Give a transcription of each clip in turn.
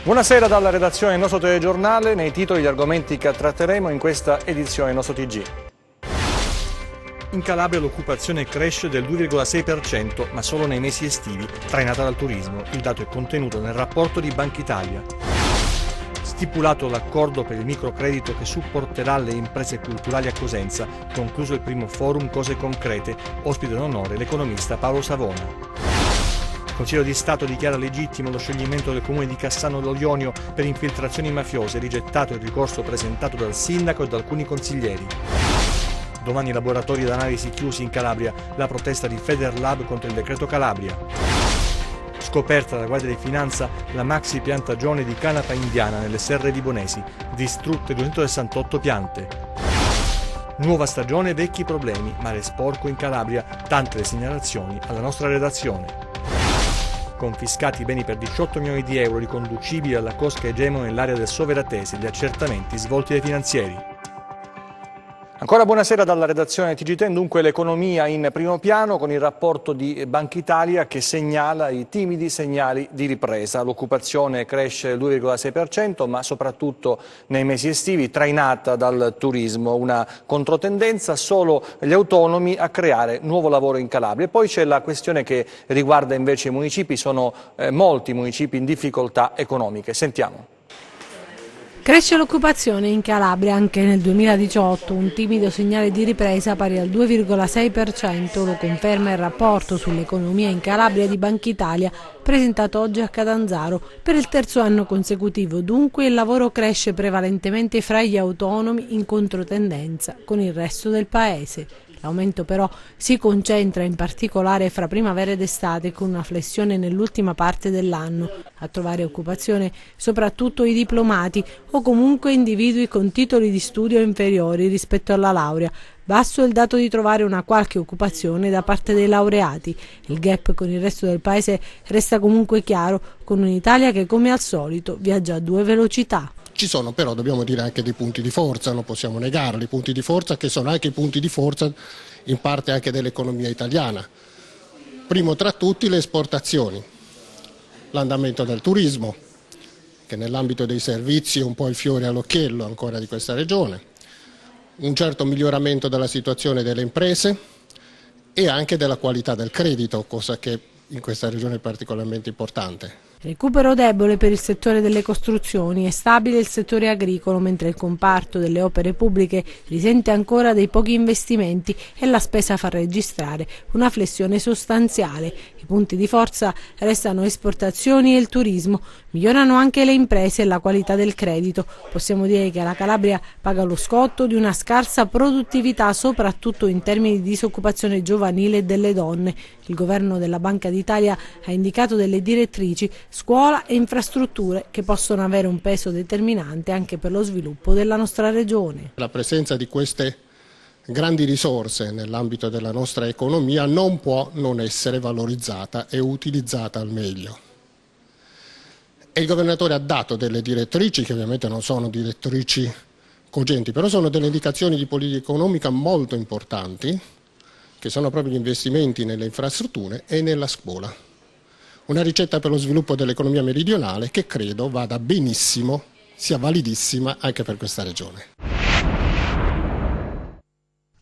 Buonasera dalla redazione del nostro telegiornale. Nei titoli gli argomenti che tratteremo in questa edizione del nostro TG. In Calabria l'occupazione cresce del 2,6%, ma solo nei mesi estivi, trainata dal turismo. Il dato è contenuto nel rapporto di Bankitalia. Stipulato l'accordo per il microcredito che supporterà le imprese culturali a Cosenza, concluso il primo forum Cose Concrete, ospite d'onore l'economista Paolo Savona. Il Consiglio di Stato dichiara legittimo lo scioglimento del comune di Cassano dello Ionio per infiltrazioni mafiose, rigettato il ricorso presentato dal sindaco e da alcuni consiglieri. Domani i laboratori d'analisi chiusi in Calabria, la protesta di Federlab contro il decreto Calabria. Scoperta dalla Guardia di Finanza la maxi piantagione di canapa indiana nelle serre libonesi, distrutte 268 piante. Nuova stagione, vecchi problemi, mare sporco in Calabria, tante le segnalazioni alla nostra redazione. Confiscati beni per 18 milioni di euro riconducibili alla cosca Egemo nell'area del Soveratese, gli accertamenti svolti dai finanzieri. Ancora buonasera dalla redazione TG10, dunque l'economia in primo piano con il rapporto di Bankitalia che segnala i timidi segnali di ripresa. L'occupazione cresce del 2,6%, ma soprattutto nei mesi estivi, trainata dal turismo, una controtendenza, solo gli autonomi a creare nuovo lavoro in Calabria. E poi c'è la questione che riguarda invece i municipi, sono molti municipi in difficoltà economiche. Sentiamo. Cresce l'occupazione in Calabria anche nel 2018, un timido segnale di ripresa pari al 2,6%, lo conferma il rapporto sull'economia in Calabria di Bankitalia presentato oggi a Catanzaro. Per il terzo anno consecutivo dunque il lavoro cresce prevalentemente fra gli autonomi in controtendenza con il resto del paese. L'aumento però si concentra in particolare fra primavera ed estate con una flessione nell'ultima parte dell'anno. A trovare occupazione soprattutto i diplomati o comunque individui con titoli di studio inferiori rispetto alla laurea. Basso è il dato di trovare una qualche occupazione da parte dei laureati. Il gap con il resto del paese resta comunque chiaro, con un'Italia che come al solito viaggia a due velocità. Ci sono però, dobbiamo dire, anche dei punti di forza, non possiamo negarli, i punti di forza che sono anche i punti di forza in parte anche dell'economia italiana. Primo tra tutti le esportazioni, l'andamento del turismo, che nell'ambito dei servizi è un po' il fiore all'occhiello ancora di questa regione, un certo miglioramento della situazione delle imprese e anche della qualità del credito, cosa che in questa regione è particolarmente importante. Recupero debole per il settore delle costruzioni e stabile il settore agricolo, mentre il comparto delle opere pubbliche risente ancora dei pochi investimenti e la spesa fa registrare una flessione sostanziale. I punti di forza restano esportazioni e il turismo, migliorano anche le imprese e la qualità del credito. Possiamo dire che la Calabria paga lo scotto di una scarsa produttività, soprattutto in termini di disoccupazione giovanile e delle donne. Il governo della Banca d'Italia ha indicato delle direttrici scuola e infrastrutture che possono avere un peso determinante anche per lo sviluppo della nostra regione. La presenza di queste grandi risorse nell'ambito della nostra economia non può non essere valorizzata e utilizzata al meglio. E il governatore ha dato delle direttrici che ovviamente non sono direttrici cogenti, però sono delle indicazioni di politica economica molto importanti, che sono proprio gli investimenti nelle infrastrutture e nella scuola. Una ricetta per lo sviluppo dell'economia meridionale che credo vada benissimo, sia validissima anche per questa regione.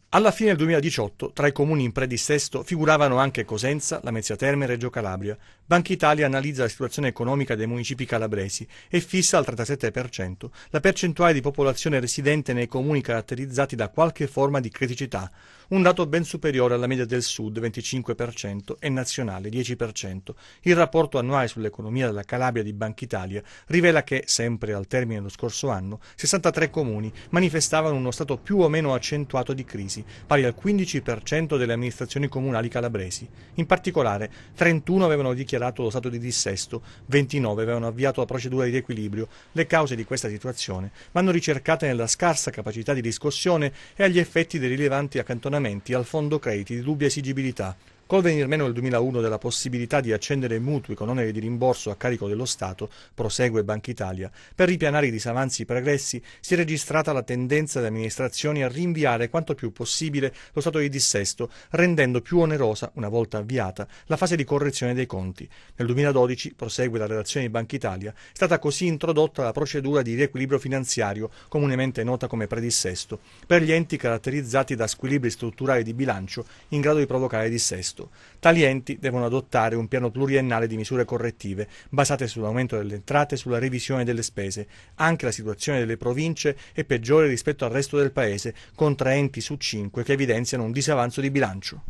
Alla fine del 2018 tra i comuni in predissesto figuravano anche Cosenza, Lamezia Terme e Reggio Calabria. Bankitalia analizza la situazione economica dei municipi calabresi e fissa al 37% la percentuale di popolazione residente nei comuni caratterizzati da qualche forma di criticità, un dato ben superiore alla media del Sud 25% e nazionale 10%. Il rapporto annuale sull'economia della Calabria di Bankitalia rivela che, sempre al termine dello scorso anno, 63 comuni manifestavano uno stato più o meno accentuato di crisi, pari al 15% delle amministrazioni comunali calabresi. In particolare, 31 avevano dichiarato lo stato di dissesto, 29 avevano avviato la procedura di riequilibrio. Le cause di questa situazione vanno ricercate nella scarsa capacità di riscossione e agli effetti dei rilevanti accantonamenti al fondo crediti di dubbia esigibilità. Col venir meno nel 2001 della possibilità di accendere mutui con oneri di rimborso a carico dello Stato, prosegue Banca Italia, per ripianare i disavanzi pregressi si è registrata la tendenza delle amministrazioni a rinviare quanto più possibile lo stato di dissesto, rendendo più onerosa, una volta avviata, la fase di correzione dei conti. Nel 2012, prosegue la redazione di Banca Italia, è stata così introdotta la procedura di riequilibrio finanziario, comunemente nota come predissesto, per gli enti caratterizzati da squilibri strutturali di bilancio in grado di provocare dissesto. Tali enti devono adottare un piano pluriennale di misure correttive basate sull'aumento delle entrate e sulla revisione delle spese. Anche la situazione delle province è peggiore rispetto al resto del Paese, con 3 enti su 5 che evidenziano un disavanzo di bilancio.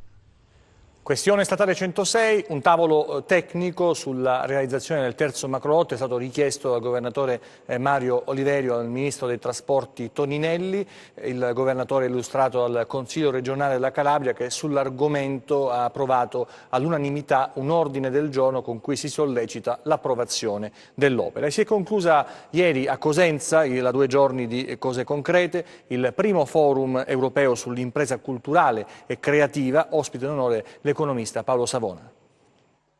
Questione statale 106, un tavolo tecnico sulla realizzazione del terzo macrolotto è stato richiesto dal governatore Mario Oliverio al ministro dei trasporti Toninelli. Il governatore ha illustrato al Consiglio regionale della Calabria che sull'argomento ha approvato all'unanimità un ordine del giorno con cui si sollecita l'approvazione dell'opera. E si è conclusa ieri a Cosenza, la 2 giorni di cose concrete, il primo forum europeo sull'impresa culturale e creativa, ospite d'onore l'economista Paolo Savona.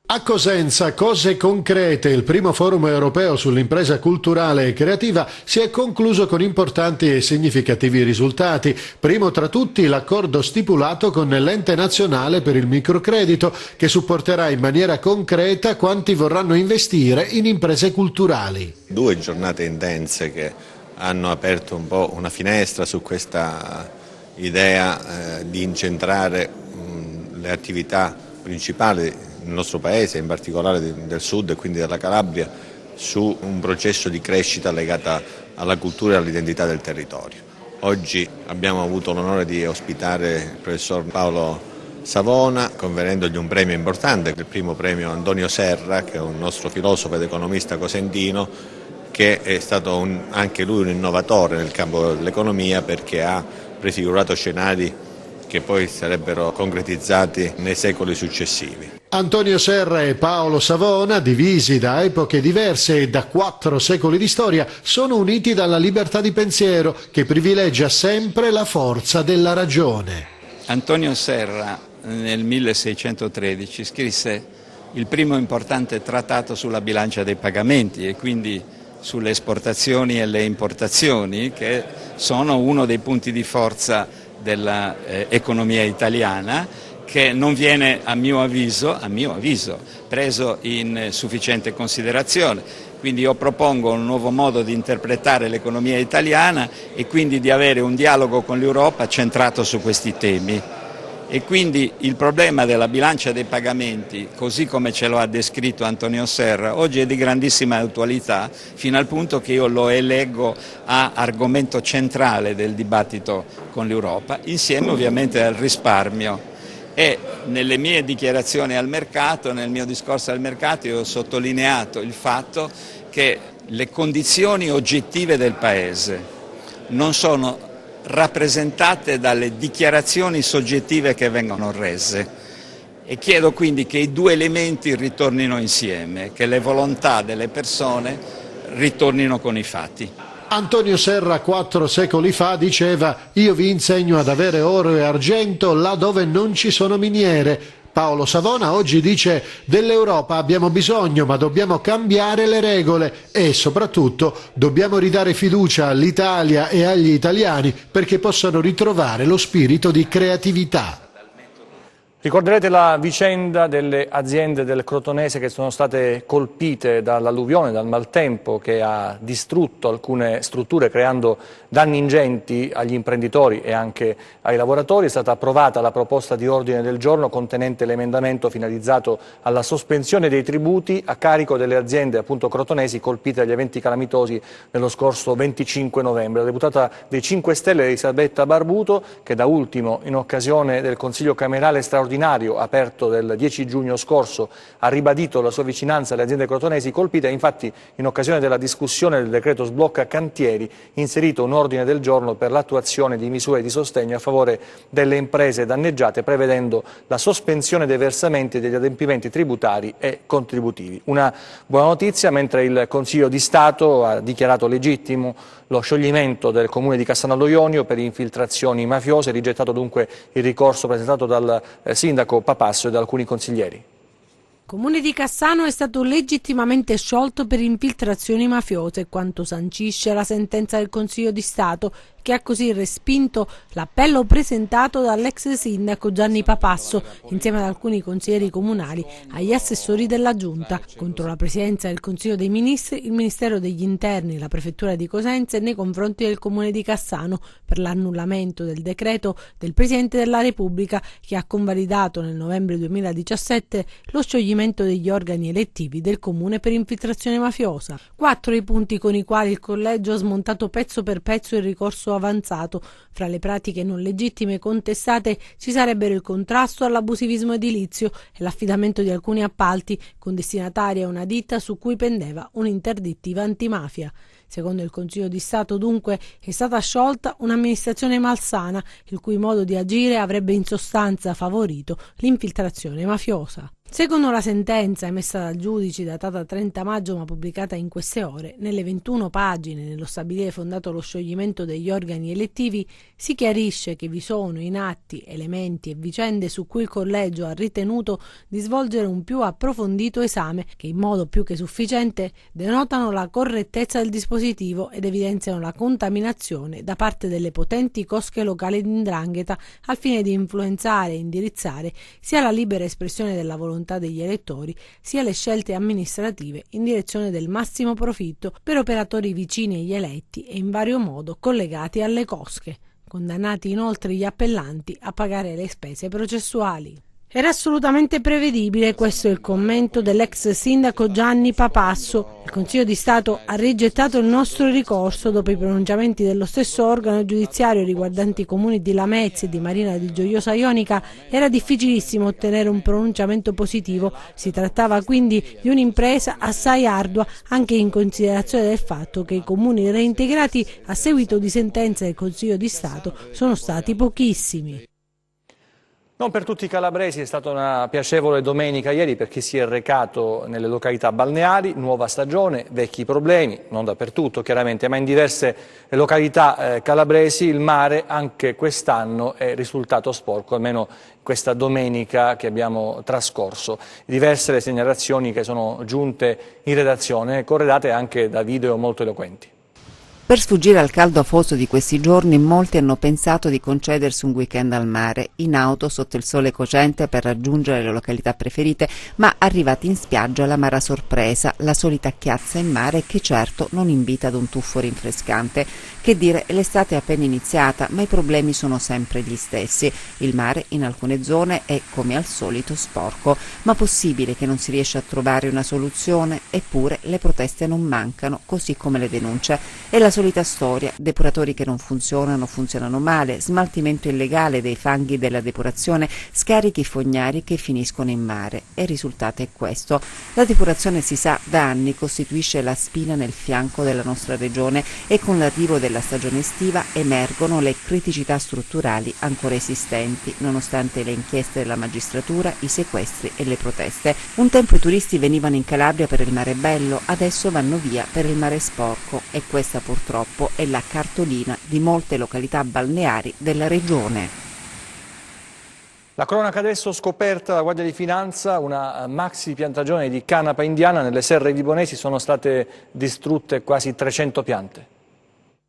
A Cosenza, cose concrete, il primo forum europeo sull'impresa culturale e creativa si è concluso con importanti e significativi risultati. Primo tra tutti l'accordo stipulato con l'Ente Nazionale per il Microcredito, che supporterà in maniera concreta quanti vorranno investire in imprese culturali. 2 giornate intense che hanno aperto un po' una finestra su questa idea di incentrare le attività principali nel nostro paese, in particolare del sud e quindi della Calabria, su un processo di crescita legata alla cultura e all'identità del territorio. Oggi abbiamo avuto l'onore di ospitare il professor Paolo Savona, conferendogli un premio importante, il primo premio Antonio Serra, che è un nostro filosofo ed economista cosentino, che è stato anche lui un innovatore nel campo dell'economia perché ha prefigurato scenari che poi sarebbero concretizzati nei secoli successivi. Antonio Serra e Paolo Savona, divisi da epoche diverse e da 4 secoli di storia, sono uniti dalla libertà di pensiero che privilegia sempre la forza della ragione. Antonio Serra nel 1613 scrisse il primo importante trattato sulla bilancia dei pagamenti e quindi sulle esportazioni e le importazioni, che sono uno dei punti di forza dell'economia italiana, che non viene a mio avviso preso in sufficiente considerazione. Quindi io propongo un nuovo modo di interpretare l'economia italiana e quindi di avere un dialogo con l'Europa centrato su questi temi. E quindi il problema della bilancia dei pagamenti, così come ce lo ha descritto Antonio Serra, oggi è di grandissima attualità, fino al punto che io lo eleggo a argomento centrale del dibattito con l'Europa, insieme ovviamente al risparmio. E nelle mie dichiarazioni al mercato, nel mio discorso al mercato, io ho sottolineato il fatto che le condizioni oggettive del Paese non sono rappresentate dalle dichiarazioni soggettive che vengono rese e chiedo quindi che i 2 elementi ritornino insieme, che le volontà delle persone ritornino con i fatti. Antonio Serra 4 secoli fa diceva: io vi insegno ad avere oro e argento là dove non ci sono miniere. Paolo Savona oggi dice: dell'Europa abbiamo bisogno, ma dobbiamo cambiare le regole e soprattutto dobbiamo ridare fiducia all'Italia e agli italiani perché possano ritrovare lo spirito di creatività. Ricorderete la vicenda delle aziende del Crotonese che sono state colpite dall'alluvione, dal maltempo che ha distrutto alcune strutture creando danni ingenti agli imprenditori e anche ai lavoratori. È stata approvata la proposta di ordine del giorno contenente l'emendamento finalizzato alla sospensione dei tributi a carico delle aziende appunto crotonesi colpite dagli eventi calamitosi nello scorso 25 novembre. La deputata dei 5 Stelle Elisabetta Barbuto, che da ultimo in occasione del Consiglio Camerale straordinario aperto del 10 giugno scorso ha ribadito la sua vicinanza alle aziende crotonesi colpite, infatti in occasione della discussione del decreto sblocca cantieri inserito un ordine del giorno per l'attuazione di misure di sostegno a favore delle imprese danneggiate, prevedendo la sospensione dei versamenti e degli adempimenti tributari e contributivi. Una buona notizia, mentre il Consiglio di Stato ha dichiarato legittimo lo scioglimento del comune di Cassanallo Ionio per infiltrazioni mafiose, rigettato dunque il ricorso presentato dal sindaco Papasso e da alcuni consiglieri. Il Comune di Cassano è stato legittimamente sciolto per infiltrazioni mafiose, quanto sancisce la sentenza del Consiglio di Stato, che ha così respinto l'appello presentato dall'ex sindaco Gianni Papasso, insieme ad alcuni consiglieri comunali, agli assessori della Giunta, contro la Presidenza del Consiglio dei Ministri, il Ministero degli Interni e la Prefettura di Cosenza nei confronti del Comune di Cassano per l'annullamento del decreto del Presidente della Repubblica che ha convalidato nel novembre 2017 lo scioglimento degli organi elettivi del Comune per infiltrazione mafiosa. 4 i punti con i quali il collegio ha smontato pezzo per pezzo il ricorso avanzato. Fra le pratiche non legittime contestate ci sarebbero il contrasto all'abusivismo edilizio e l'affidamento di alcuni appalti con destinataria una ditta su cui pendeva un'interdittiva antimafia. Secondo il Consiglio di Stato, dunque, è stata sciolta un'amministrazione malsana, il cui modo di agire avrebbe in sostanza favorito l'infiltrazione mafiosa. Secondo la sentenza emessa dal giudice datata 30 maggio ma pubblicata in queste ore, nelle 21 pagine nello stabilire fondato lo scioglimento degli organi elettivi si chiarisce che vi sono in atti, elementi e vicende su cui il collegio ha ritenuto di svolgere un più approfondito esame che in modo più che sufficiente denotano la correttezza del dispositivo ed evidenziano la contaminazione da parte delle potenti cosche locali di 'ndrangheta al fine di influenzare e indirizzare sia la libera espressione della volontà degli elettori sia le scelte amministrative in direzione del massimo profitto per operatori vicini agli eletti e in vario modo collegati alle cosche, condannati inoltre gli appellanti a pagare le spese processuali. Era assolutamente prevedibile, questo è il commento dell'ex sindaco Gianni Papasso. Il Consiglio di Stato ha rigettato il nostro ricorso dopo i pronunciamenti dello stesso organo giudiziario riguardanti i comuni di Lamezia e di Marina di Gioiosa Ionica. Era difficilissimo ottenere un pronunciamento positivo, si trattava quindi di un'impresa assai ardua anche in considerazione del fatto che i comuni reintegrati a seguito di sentenze del Consiglio di Stato sono stati pochissimi. Non per tutti i calabresi è stata una piacevole domenica ieri per chi si è recato nelle località balneari, nuova stagione, vecchi problemi, non dappertutto chiaramente, ma in diverse località calabresi il mare anche quest'anno è risultato sporco, almeno questa domenica che abbiamo trascorso. Diverse le segnalazioni che sono giunte in redazione, corredate anche da video molto eloquenti. Per sfuggire al caldo afoso di questi giorni, molti hanno pensato di concedersi un weekend al mare, in auto sotto il sole cocente per raggiungere le località preferite, ma arrivati in spiaggia l'amara sorpresa, la solita chiazza in mare che certo non invita ad un tuffo rinfrescante. Che dire, l'estate è appena iniziata, ma i problemi sono sempre gli stessi. Il mare in alcune zone è, come al solito, sporco, ma possibile che non si riesca a trovare una soluzione? Eppure le proteste non mancano, così come le denunce. E la solita storia, depuratori che non funzionano, funzionano male, smaltimento illegale dei fanghi della depurazione, scarichi fognari che finiscono in mare. E il risultato è questo. La depurazione, si sa, da anni costituisce la spina nel fianco della nostra regione e con l'arrivo della stagione estiva emergono le criticità strutturali ancora esistenti, nonostante le inchieste della magistratura, i sequestri e le proteste. Un tempo i turisti venivano in Calabria per il mare bello, adesso vanno via per il mare sporco e questa purtroppo è la cartolina di molte località balneari della regione. La cronaca adesso, scoperta dalla Guardia di Finanza, una maxi piantagione di canapa indiana nelle serre vibonesi, sono state distrutte quasi 300 piante.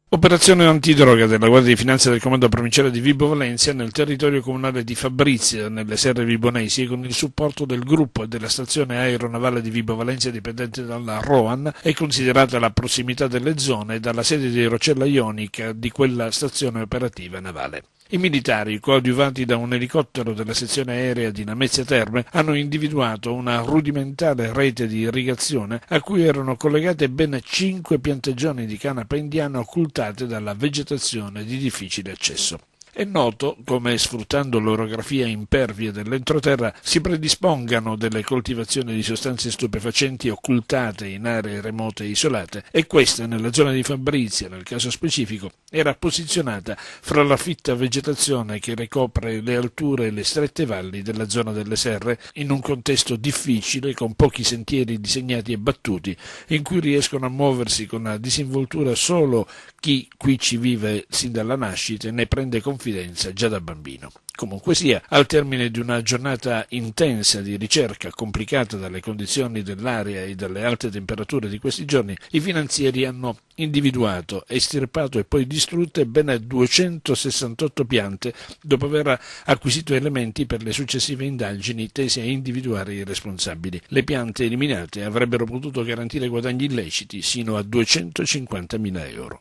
Operazione antidroga della Guardia di Finanza del Comando Provinciale di Vibo Valentia nel territorio comunale di Fabrizia, nelle serre vibonesi, con il supporto del gruppo e della stazione aeronavale di Vibo Valentia dipendente dalla ROAN, è considerata la prossimità delle zone dalla sede di Rocella Ionica di quella stazione operativa navale. I militari, coadiuvanti da un elicottero della sezione aerea di Lamezia Terme, hanno individuato una rudimentale rete di irrigazione a cui erano collegate ben 5 piantagioni di canapa indiana occultate dalla vegetazione di difficile accesso. È noto come, sfruttando l'orografia impervia dell'entroterra, si predispongano delle coltivazioni di sostanze stupefacenti occultate in aree remote e isolate, e questa, nella zona di Fabrizia, nel caso specifico, era posizionata fra la fitta vegetazione che ricopre le alture e le strette valli della zona delle serre, in un contesto difficile, con pochi sentieri disegnati e battuti, in cui riescono a muoversi con la disinvoltura solo chi qui ci vive sin dalla nascita e ne prende confidenza confidenza già da bambino. Comunque sia, al termine di una giornata intensa di ricerca complicata dalle condizioni dell'aria e dalle alte temperature di questi giorni, i finanzieri hanno individuato, estirpato e poi distrutte ben 268 piante dopo aver acquisito elementi per le successive indagini tese a individuare i responsabili. Le piante eliminate avrebbero potuto garantire guadagni illeciti sino a 250.000 euro.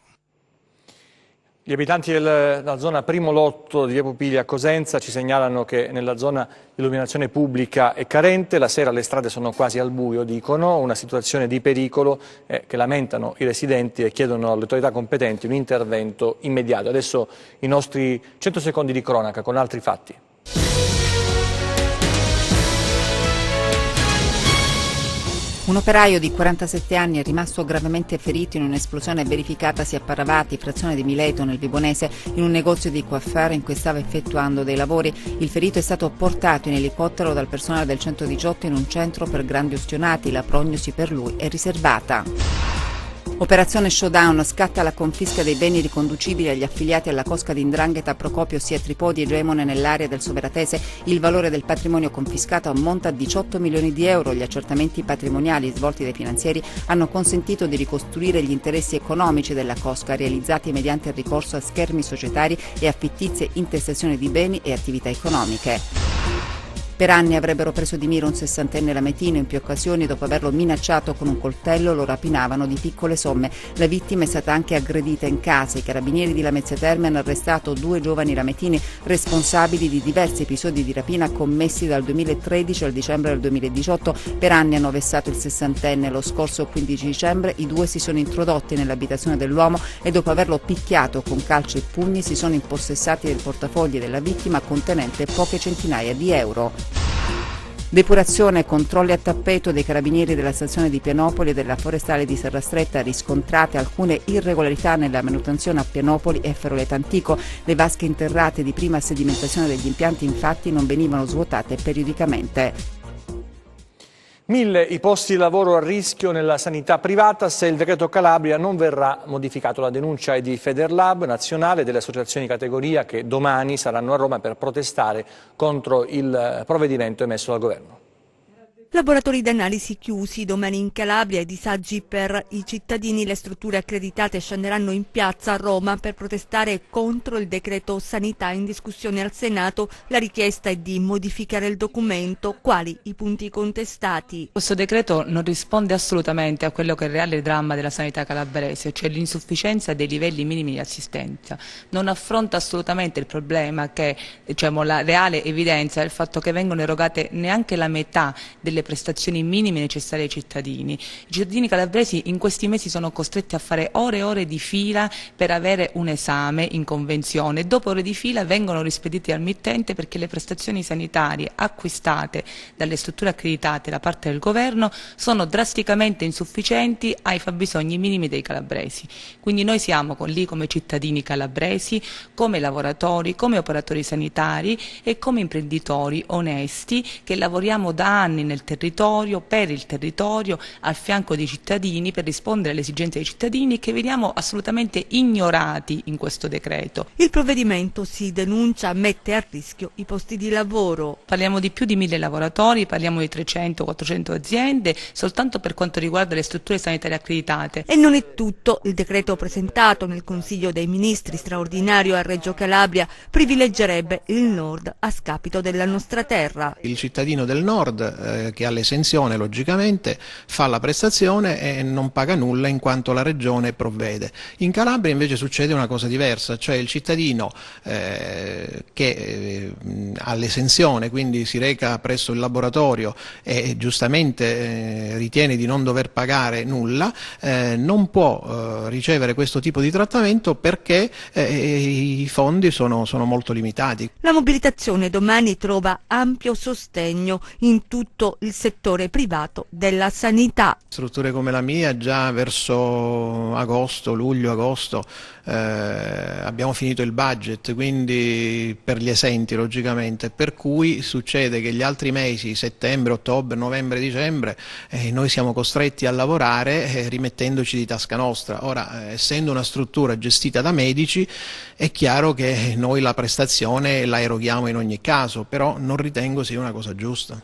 Gli abitanti della zona Primo Lotto di Via Pupilli a Cosenza ci segnalano che nella zona l'illuminazione pubblica è carente, la sera le strade sono quasi al buio, dicono, una situazione di pericolo che lamentano i residenti e chiedono alle autorità competenti un intervento immediato. Adesso i nostri 100 secondi di cronaca con altri fatti. Un operaio di 47 anni è rimasto gravemente ferito in un'esplosione verificatasi a Paravati, frazione di Mileto, nel Vibonese, in un negozio di coiffure in cui stava effettuando dei lavori. Il ferito è stato portato in elicottero dal personale del 118 in un centro per grandi ustionati. La prognosi per lui è riservata. Operazione Showdown, scatta la confisca dei beni riconducibili agli affiliati alla cosca di 'ndrangheta Procopio sia Tripodi e Gemone nell'area del Soveratese. Il valore del patrimonio confiscato ammonta a 18 milioni di euro. Gli accertamenti patrimoniali svolti dai finanzieri hanno consentito di ricostruire gli interessi economici della cosca realizzati mediante il ricorso a schermi societari e a fittizie intestazioni di beni e attività economiche. Per anni avrebbero preso di mira un 60enne lametino. In più occasioni, dopo averlo minacciato con un coltello, lo rapinavano di piccole somme. La vittima è stata anche aggredita in casa. I carabinieri di Lamezia Terme hanno arrestato 2 giovani lametini responsabili di diversi episodi di rapina commessi dal 2013 al dicembre del 2018. Per anni hanno vessato il 60enne. Lo scorso 15 dicembre i due si sono introdotti nell'abitazione dell'uomo e dopo averlo picchiato con calci e pugni si sono impossessati del portafogli della vittima contenente poche centinaia di euro. Depurazione e controlli a tappeto dei carabinieri della stazione di Pianopoli e della forestale di Serrastretta. Riscontrate alcune irregolarità nella manutenzione a Pianopoli e Feroleta Antico. Le vasche interrate di prima sedimentazione degli impianti infatti non venivano svuotate periodicamente. 1000 i posti di lavoro a rischio nella sanità privata se il decreto Calabria non verrà modificato. La denuncia è di Federlab nazionale e delle associazioni di categoria che domani saranno a Roma per protestare contro il provvedimento emesso dal governo. Laboratori d'analisi chiusi, domani in Calabria i disagi per i cittadini, le strutture accreditate scenderanno in piazza a Roma per protestare contro il decreto sanità in discussione al Senato. La richiesta è di modificare il documento. Quali i punti contestati? Questo decreto non risponde assolutamente a quello che è il reale dramma della sanità calabrese, cioè l'insufficienza dei livelli minimi di assistenza. Non affronta assolutamente il problema che, la reale evidenza del fatto che vengono erogate neanche la metà delle prestazioni minime necessarie ai cittadini. I cittadini calabresi in questi mesi sono costretti a fare ore e ore di fila per avere un esame in convenzione. Dopo ore di fila vengono rispediti al mittente perché le prestazioni sanitarie acquistate dalle strutture accreditate da parte del governo sono drasticamente insufficienti ai fabbisogni minimi dei calabresi. Quindi noi siamo lì come cittadini calabresi, come lavoratori, come operatori sanitari e come imprenditori onesti che lavoriamo da anni nel territorio, per il territorio, al fianco dei cittadini per rispondere alle esigenze dei cittadini che vediamo assolutamente ignorati in questo decreto. Il provvedimento, si denuncia, mette a rischio i posti di lavoro. Parliamo di più di 1000 lavoratori, parliamo di 300-400 aziende soltanto per quanto riguarda le strutture sanitarie accreditate. E non è tutto. Il decreto presentato nel Consiglio dei Ministri straordinario a Reggio Calabria privilegerebbe il nord a scapito della nostra terra. Il cittadino del nord che ha l'esenzione logicamente fa la prestazione e non paga nulla in quanto la regione provvede. In Calabria invece succede una cosa diversa, cioè il cittadino che ha l'esenzione, quindi si reca presso il laboratorio e giustamente ritiene di non dover pagare nulla, non può ricevere questo tipo di trattamento perché i fondi sono molto limitati. La mobilitazione domani trova ampio sostegno in tutto il settore privato della sanità. Strutture come la mia già verso agosto, luglio-agosto abbiamo finito il budget, quindi per gli esenti logicamente, per cui succede che gli altri mesi, settembre, ottobre, novembre, dicembre, noi siamo costretti a lavorare rimettendoci di tasca nostra. Ora, essendo una struttura gestita da medici, è chiaro che noi la prestazione la eroghiamo in ogni caso, però non ritengo sia una cosa giusta.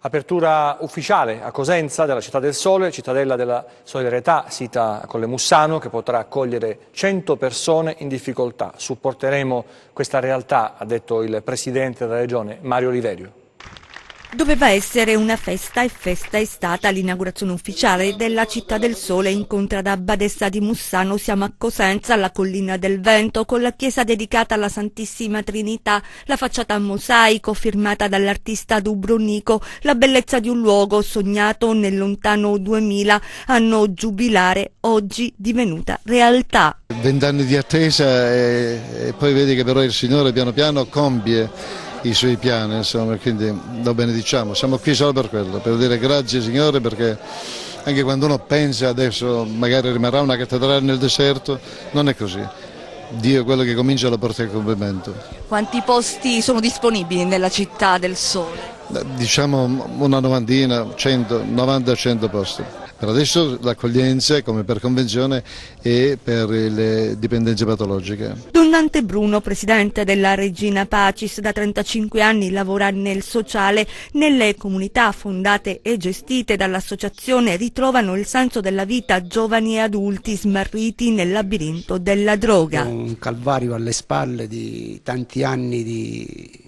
Apertura ufficiale a Cosenza della Città del Sole, cittadella della solidarietà, sita a Colle Mussano, che potrà accogliere 100 persone in difficoltà. Supporteremo questa realtà, ha detto il Presidente della Regione, Mario Oliverio. Doveva essere una festa e festa è stata l'inaugurazione ufficiale della Città del Sole in contrada Badessa di Mussano. Siamo a Cosenza, alla Collina del Vento, con la chiesa dedicata alla Santissima Trinità, la facciata a mosaico firmata dall'artista Dubrovnico, la bellezza di un luogo sognato nel lontano 2000, anno giubilare, oggi divenuta realtà. 20 anni di attesa e poi vedi che però il Signore piano piano compie i suoi piani, insomma, quindi lo benediciamo, siamo qui solo per quello, per dire grazie Signore, perché anche quando uno pensa adesso magari rimarrà una cattedrale nel deserto, non è così. Dio è quello che comincia la porta a compimento. Quanti posti sono disponibili nella Città del Sole? Diciamo una novantina, 90-100 posti. Per adesso l'accoglienza, come per convenzione, è per le dipendenze patologiche. Don Dante Bruno, presidente della Regina Pacis, da 35 anni lavora nel sociale. Nelle comunità fondate e gestite dall'associazione ritrovano il senso della vita giovani e adulti smarriti nel labirinto della droga. Un calvario alle spalle di tanti anni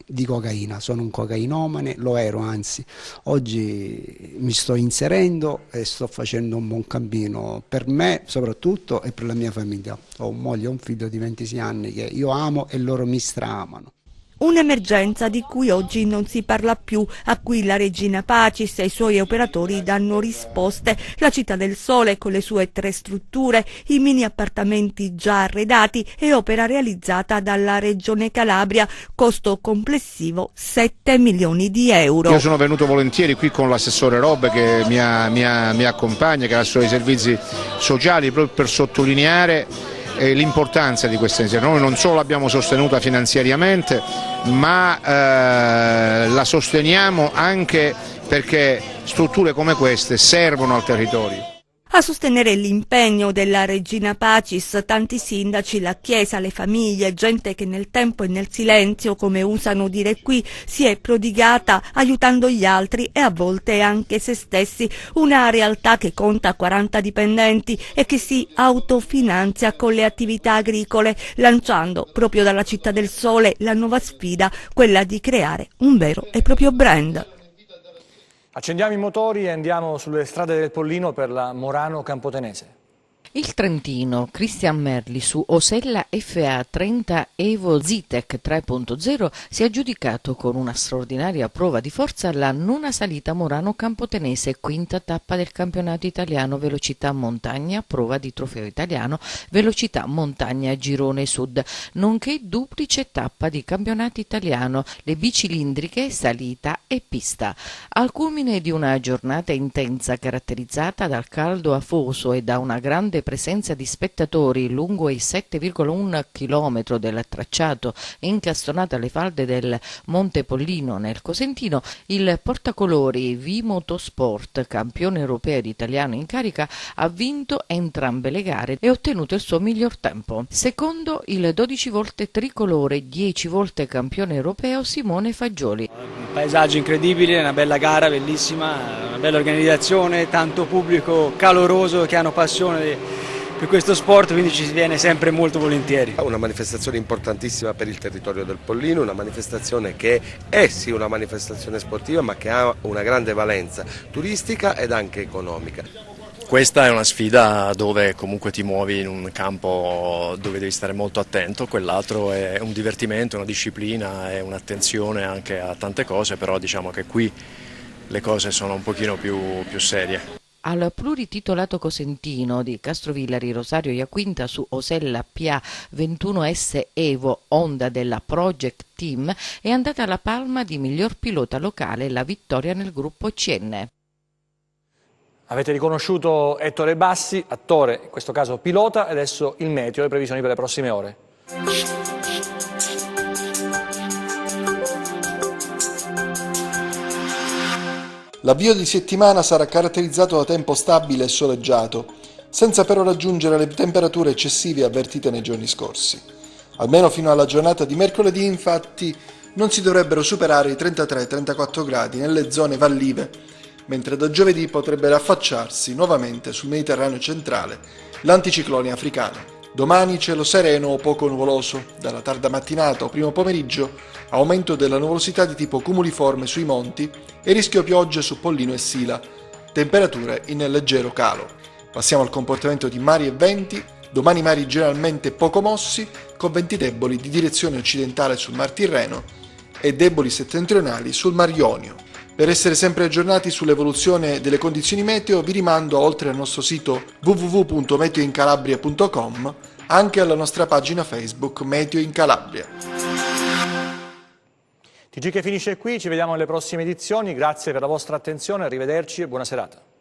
di cocaina, sono un cocainomane, lo ero anzi, oggi mi sto inserendo e sto facendo un buon cammino per me soprattutto e per la mia famiglia. Ho un moglie e un figlio di 26 anni che io amo e loro mi straamano. Un'emergenza di cui oggi non si parla più, a cui la Regina Pacis e i suoi operatori danno risposte. La Città del Sole, con le sue 3 strutture, i mini appartamenti già arredati e opera realizzata dalla Regione Calabria, costo complessivo 7 milioni di euro. Io sono venuto volentieri qui con l'assessore Rob che mi accompagna, che ha i suoi servizi sociali, proprio per sottolineare l'importanza di questa iniziativa. Noi non solo l'abbiamo sostenuta finanziariamente, ma la sosteniamo anche perché strutture come queste servono al territorio. A sostenere l'impegno della Regina Pacis, tanti sindaci, la Chiesa, le famiglie, gente che nel tempo e nel silenzio, come usano dire qui, si è prodigata aiutando gli altri e a volte anche se stessi. Una realtà che conta 40 dipendenti e che si autofinanzia con le attività agricole, lanciando proprio dalla Città del Sole la nuova sfida, quella di creare un vero e proprio brand. Accendiamo i motori e andiamo sulle strade del Pollino per la Morano Campotenese. Il trentino Christian Merli su Osella FA 30 Evo Zitec 3.0 si è aggiudicato con una straordinaria prova di forza la nona salita Morano Campotenese, quinta tappa del campionato italiano velocità montagna, prova di trofeo italiano velocità montagna Girone Sud, nonché duplice tappa di campionato italiano, le bicilindriche, salita e pista. Al culmine di una giornata intensa caratterizzata dal caldo afoso e da una grande presenza di spettatori lungo i 7,1 km del tracciato incastonato alle falde del Monte Pollino nel Cosentino, il portacolori V-Motorsport, campione europeo ed italiano in carica, ha vinto entrambe le gare e ottenuto il suo miglior tempo. Secondo il 12 volte tricolore, 10 volte campione europeo Simone Fagioli. Un paesaggio incredibile, una bella gara, bellissima, una bella organizzazione, tanto pubblico caloroso che hanno passione per questo sport, quindi ci si viene sempre molto volentieri. Una manifestazione importantissima per il territorio del Pollino, una manifestazione che è sì una manifestazione sportiva ma che ha una grande valenza turistica ed anche economica. Questa è una sfida dove comunque ti muovi in un campo dove devi stare molto attento, quell'altro è un divertimento, una disciplina e un'attenzione anche a tante cose, però diciamo che qui le cose sono un pochino più serie. al plurititolato cosentino di Castrovillari Rosario Iaquinta su Osella PA21S Evo Honda della Project Team è andata la palma di miglior pilota locale, la vittoria nel gruppo CN. Avete riconosciuto Ettore Bassi, attore, in questo caso pilota, e adesso il meteo e le previsioni per le prossime ore. L'avvio di settimana sarà caratterizzato da tempo stabile e soleggiato, senza però raggiungere le temperature eccessive avvertite nei giorni scorsi. Almeno fino alla giornata di mercoledì, infatti, non si dovrebbero superare i 33-34 gradi nelle zone vallive, mentre da giovedì potrebbe affacciarsi nuovamente sul Mediterraneo centrale l'anticiclone africano. Domani cielo sereno o poco nuvoloso, dalla tarda mattinata o primo pomeriggio, aumento della nuvolosità di tipo cumuliforme sui monti e rischio piogge su Pollino e Sila, temperature in leggero calo. Passiamo al comportamento di mari e venti. Domani mari generalmente poco mossi, con venti deboli di direzione occidentale sul Mar Tirreno e deboli settentrionali sul Mar Ionio. Per essere sempre aggiornati sull'evoluzione delle condizioni meteo vi rimando, oltre al nostro sito www.meteoincalabria.com, anche alla nostra pagina Facebook Meteo in Calabria. TG che finisce qui, ci vediamo nelle prossime edizioni, grazie per la vostra attenzione, arrivederci e buona serata.